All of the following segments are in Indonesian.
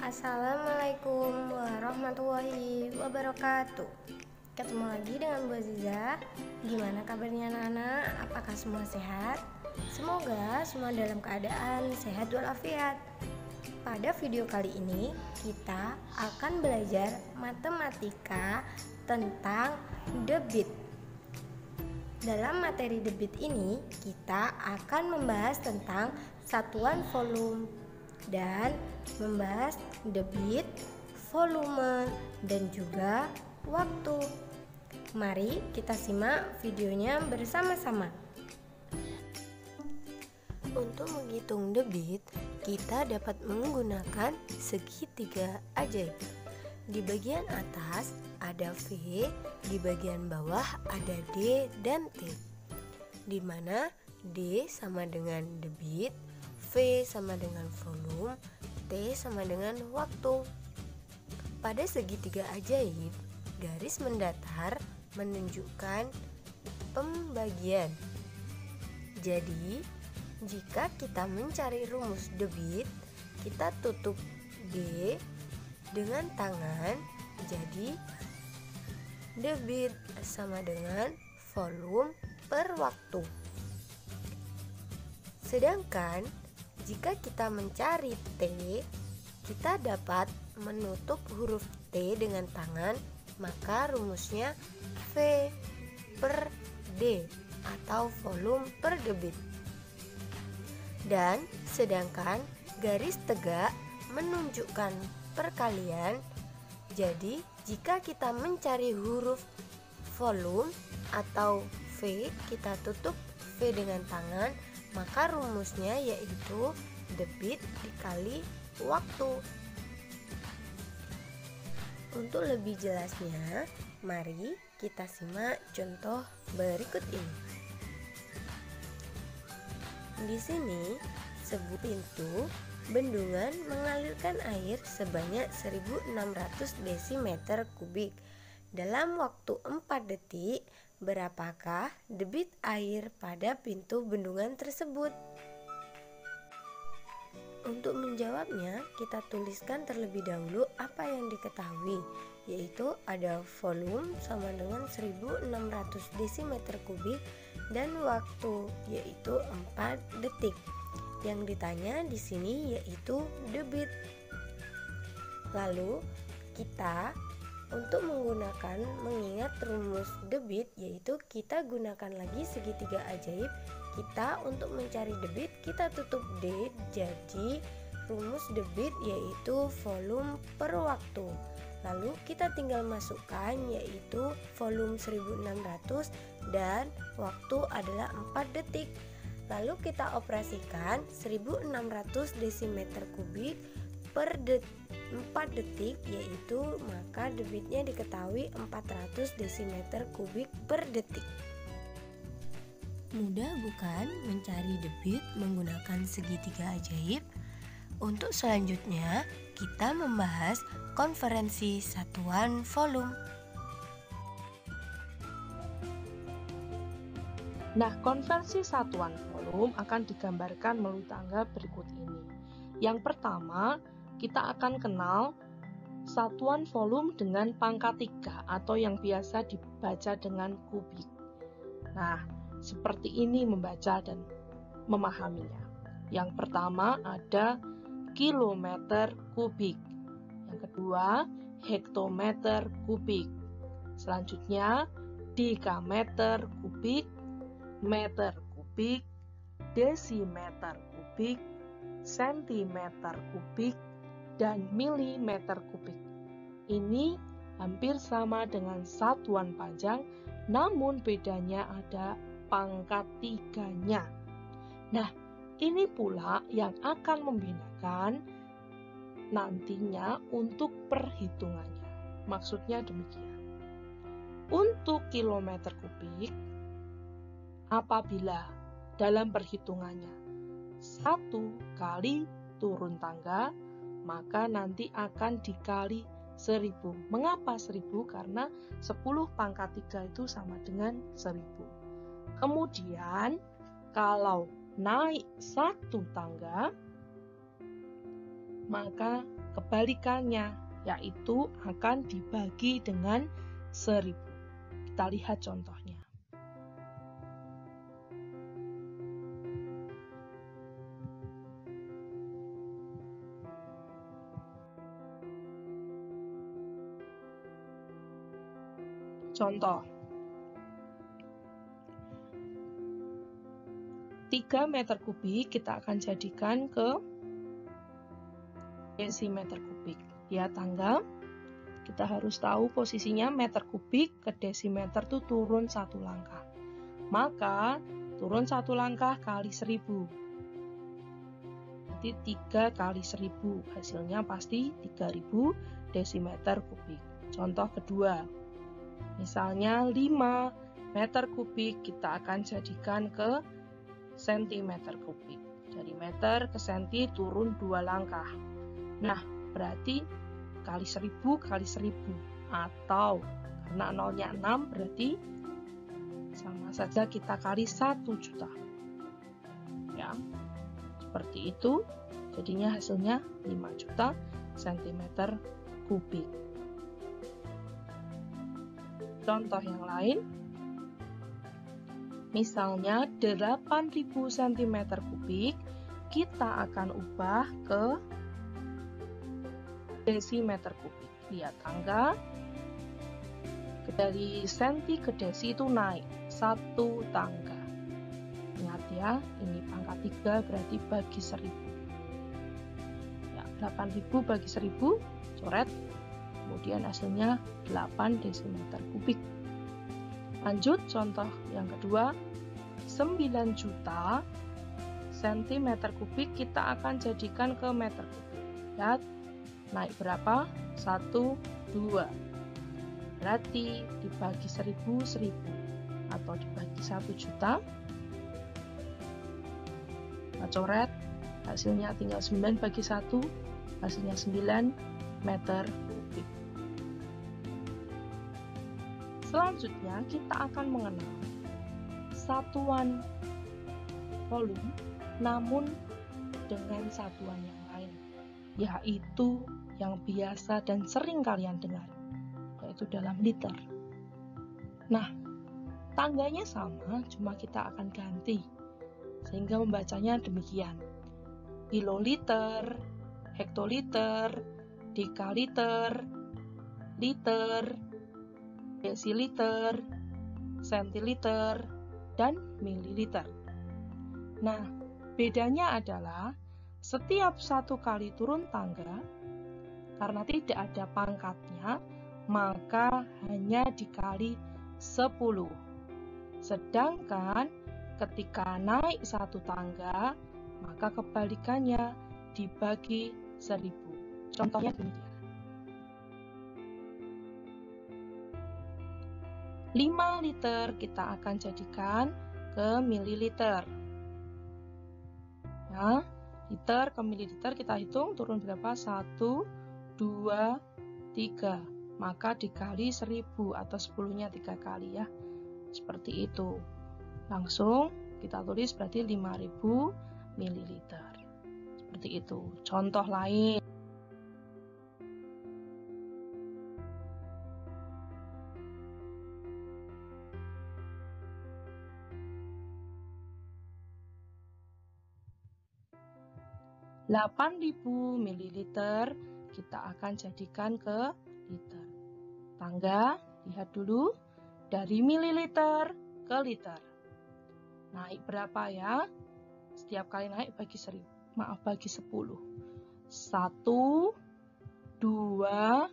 Assalamualaikum warahmatullahi wabarakatuh. Ketemu lagi dengan Bu Aziza. Gimana kabarnya anak-anak? Apakah semua sehat? Semoga semua dalam keadaan sehat walafiat. Pada video kali ini kita akan belajar matematika tentang debit. Dalam materi debit ini kita akan membahas tentang satuan volume dan membahas debit, volume, dan juga waktu. Mari kita simak videonya bersama-sama. Untuk menghitung debit, kita dapat menggunakan segitiga ajaib. Di bagian atas ada V, di bagian bawah ada D dan T, di mana D sama dengan debit, V sama dengan volume, T sama dengan waktu. Pada segitiga ajaib, garis mendatar menunjukkan pembagian. Jadi, jika kita mencari rumus debit, kita tutup D dengan tangan, jadi debit sama dengan volume per waktu. Sedangkan jika kita mencari T, kita dapat menutup huruf T dengan tangan, maka rumusnya V per D atau volume per debit. Dan sedangkan garis tegak menunjukkan perkalian. Jadi jika kita mencari huruf volume atau V, kita tutup V dengan tangan, maka rumusnya yaitu debit dikali waktu. Untuk lebih jelasnya, mari kita simak contoh berikut ini. Di sini, sebuah pintu bendungan mengalirkan air sebanyak 1600 desimeter kubik. Dalam waktu 4 detik, berapakah debit air pada pintu bendungan tersebut? Untuk menjawabnya, kita tuliskan terlebih dahulu apa yang diketahui, yaitu ada volume sama dengan 1600 desimeter kubik dan waktu yaitu 4 detik. Yang ditanya di sini yaitu debit. Lalu kita untuk mengingat rumus debit, yaitu kita gunakan lagi segitiga ajaib. Kita untuk mencari debit, kita tutup D, jadi rumus debit yaitu volume per waktu. Lalu kita tinggal masukkan yaitu volume 1600 dan waktu adalah 4 detik. Lalu kita operasikan 1600 desimeter kubik per 4 detik, yaitu maka debitnya diketahui 400 desimeter kubik per detik. Mudah bukan mencari debit menggunakan segitiga ajaib? Untuk selanjutnya, kita membahas konferensi satuan volume. Nah, konversi satuan volume akan digambarkan melalui tangga berikut ini. Yang pertama, kita akan kenal satuan volume dengan pangkat 3 atau yang biasa dibaca dengan kubik. Nah, seperti ini membaca dan memahaminya. Yang pertama ada kilometer kubik. Yang kedua, hektometer kubik. Selanjutnya, dekameter kubik, meter kubik, desimeter kubik, sentimeter kubik, dan milimeter kubik. Ini hampir sama dengan satuan panjang, namun bedanya ada pangkat 3-nya. Nah, ini pula yang akan membedakan nantinya untuk perhitungannya. Maksudnya demikian. Untuk kilometer kubik, apabila dalam perhitungannya 1 kali turun tangga, maka nanti akan dikali 1000. Mengapa 1000? Karena 10 pangkat 3 itu sama dengan 1000. Kemudian kalau naik 1 tangga, maka kebalikannya, yaitu akan dibagi dengan 1000. Kita lihat contohnya. Contoh, 3 meter kubik kita akan jadikan ke desimeter kubik. Lihat tangga, kita harus tahu posisinya meter kubik ke desimeter itu turun 1 langkah. Maka turun 1 langkah kali 1000. Nanti 3 kali 1000, hasilnya pasti 3000 desimeter kubik. Contoh kedua, misalnya 5 meter kubik kita akan jadikan ke sentimeter kubik. Dari meter ke senti turun 2 langkah. Nah, berarti kali 1000 kali 1000. Atau karena nolnya 6 berarti sama saja kita kali 1 juta. Ya, seperti itu. Jadinya hasilnya 5 juta sentimeter kubik. Contoh yang lain, misalnya 8000 cm kubik, kita akan ubah ke desimeter kubik. Lihat tangga, dari senti ke desi itu naik 1 tangga. Ingat ya, ini pangkat 3 berarti bagi 1000. Ya, 8000 bagi 1000, coret. Kemudian hasilnya 8 desimeter kubik. Lanjut contoh yang kedua, 9 juta sentimeter kubik kita akan jadikan ke meter kubik. Lihat, naik berapa? 1, 2. Berarti dibagi 1000, 1000. Atau dibagi 1 juta. Kita coret, hasilnya tinggal 9 bagi 1, hasilnya 9 meter kubik. Selanjutnya kita akan mengenal satuan volume namun dengan satuan yang lain, yaitu yang biasa dan sering kalian dengar, yaitu dalam liter. Nah, tangganya sama, cuma kita akan ganti sehingga membacanya demikian: kiloliter, hektoliter, dekaliter, liter, desiliter, sentiliter, dan mililiter. Nah, bedanya adalah setiap 1 kali turun tangga, karena tidak ada pangkatnya, maka hanya dikali 10. Sedangkan ketika naik 1 tangga, maka kebalikannya dibagi 1000. Contohnya demikian. 5 liter kita akan jadikan ke mililiter. Ya, liter ke mililiter kita hitung turun berapa? 1, 2, 3. Maka dikali 1000 atau 10-nya 3 kali ya. Seperti itu. Langsung kita tulis berarti 5000 mililiter. Seperti itu. Contoh lain. (8.000 mililiter kita akan jadikan ke liter. Tangga, lihat dulu, dari mililiter ke liter. Naik berapa ya? Setiap kali naik bagi 1000. Bagi 10. 1, 2,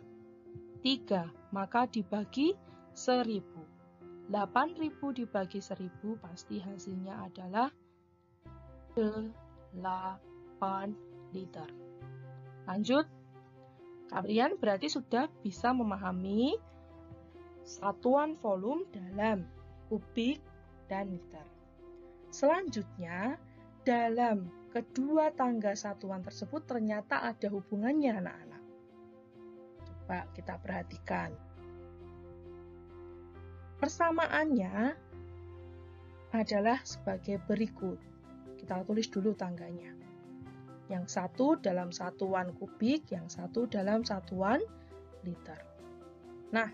3. Maka dibagi 1000. 8.000 dibagi 1000 pasti hasilnya adalah 8 liter. Lanjut, kalian berarti sudah bisa memahami satuan volume dalam kubik dan liter. Selanjutnya, dalam kedua tangga satuan tersebut ternyata ada hubungannya, anak-anak. Coba kita perhatikan. Persamaannya adalah sebagai berikut. Kita tulis dulu tangganya. Yang satu dalam satuan kubik, yang satu dalam satuan liter. Nah,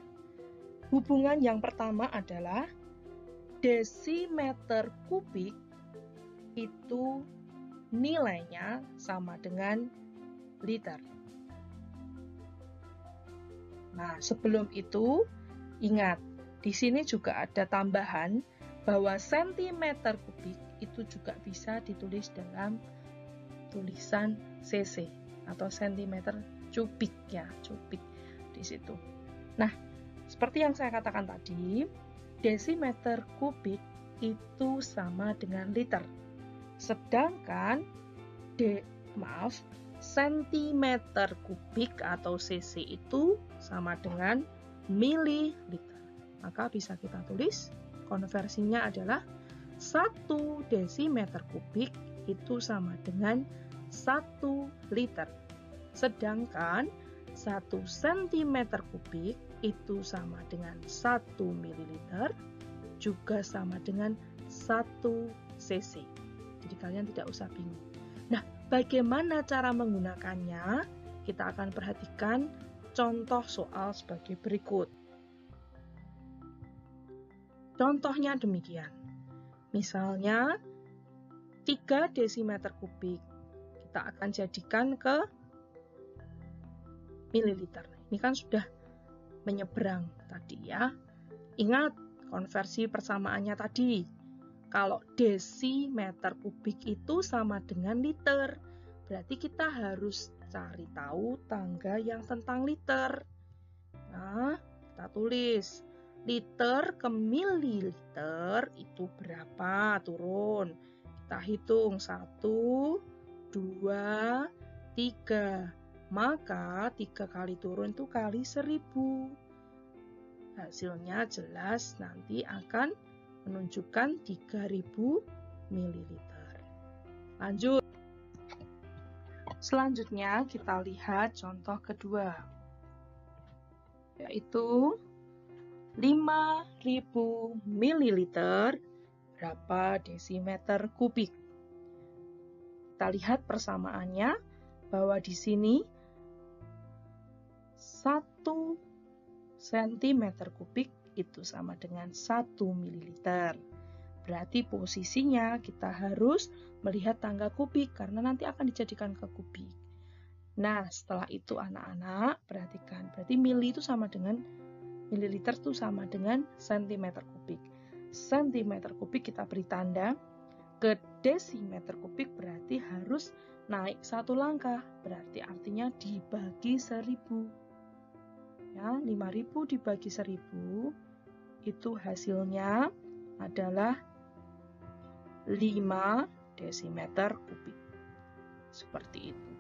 hubungan yang pertama adalah desimeter kubik itu nilainya sama dengan liter. Nah, sebelum itu, ingat, di sini juga ada tambahan bahwa sentimeter kubik itu juga bisa ditulis dalam tulisan cc atau sentimeter kubik ya, kubik di situ. Nah, seperti yang saya katakan tadi, desimeter kubik itu sama dengan liter. Sedangkan sentimeter kubik atau cc itu sama dengan mililiter. Maka bisa kita tulis konversinya adalah 1 desimeter kubik itu sama dengan 1 liter. Sedangkan 1 sentimeter kubik itu sama dengan 1 mililiter, juga sama dengan 1 cc. Jadi kalian tidak usah bingung. Nah, bagaimana cara menggunakannya? Kita akan perhatikan contoh soal sebagai berikut. Contohnya demikian. Misalnya, 3 desimeter kubik. Kita akan jadikan ke mililiter. Ini kan sudah menyeberang tadi ya. Ingat, konversi persamaannya tadi. Kalau desimeter kubik itu sama dengan liter, berarti kita harus cari tahu tangga yang tentang liter. Nah, kita tulis liter ke mililiter itu berapa? Turun. Kita hitung 1, 2, 3. Maka 3 kali turun itu kali 1000. Hasilnya jelas nanti akan menunjukkan 3000 mililiter. Lanjut. Selanjutnya kita lihat contoh kedua, yaitu 5000 mililiter berapa desimeter kubik. Kita lihat persamaannya bahwa di sini 1 sentimeter kubik itu sama dengan 1 mililiter. Berarti posisinya kita harus melihat tangga kubik karena nanti akan dijadikan ke kubik. Nah, setelah itu anak-anak perhatikan. Berarti mili itu sama dengan mililiter itu sama dengan sentimeter kubik. Sentimeter kubik kita beri tanda. Ke desimeter kubik berarti harus naik 1 langkah. Berarti artinya dibagi 1000. Ya, 5000 dibagi 1000 itu hasilnya adalah 5 desimeter kubik. Seperti itu.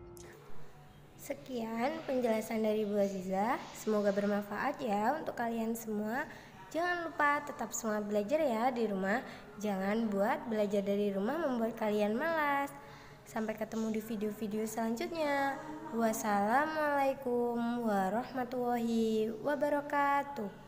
Sekian penjelasan dari Bu Aziza. Semoga bermanfaat ya untuk kalian semua. Jangan lupa tetap semangat belajar ya di rumah. Jangan buat belajar dari rumah membuat kalian malas. Sampai ketemu di video-video selanjutnya. Wassalamualaikum warahmatullahi wabarakatuh.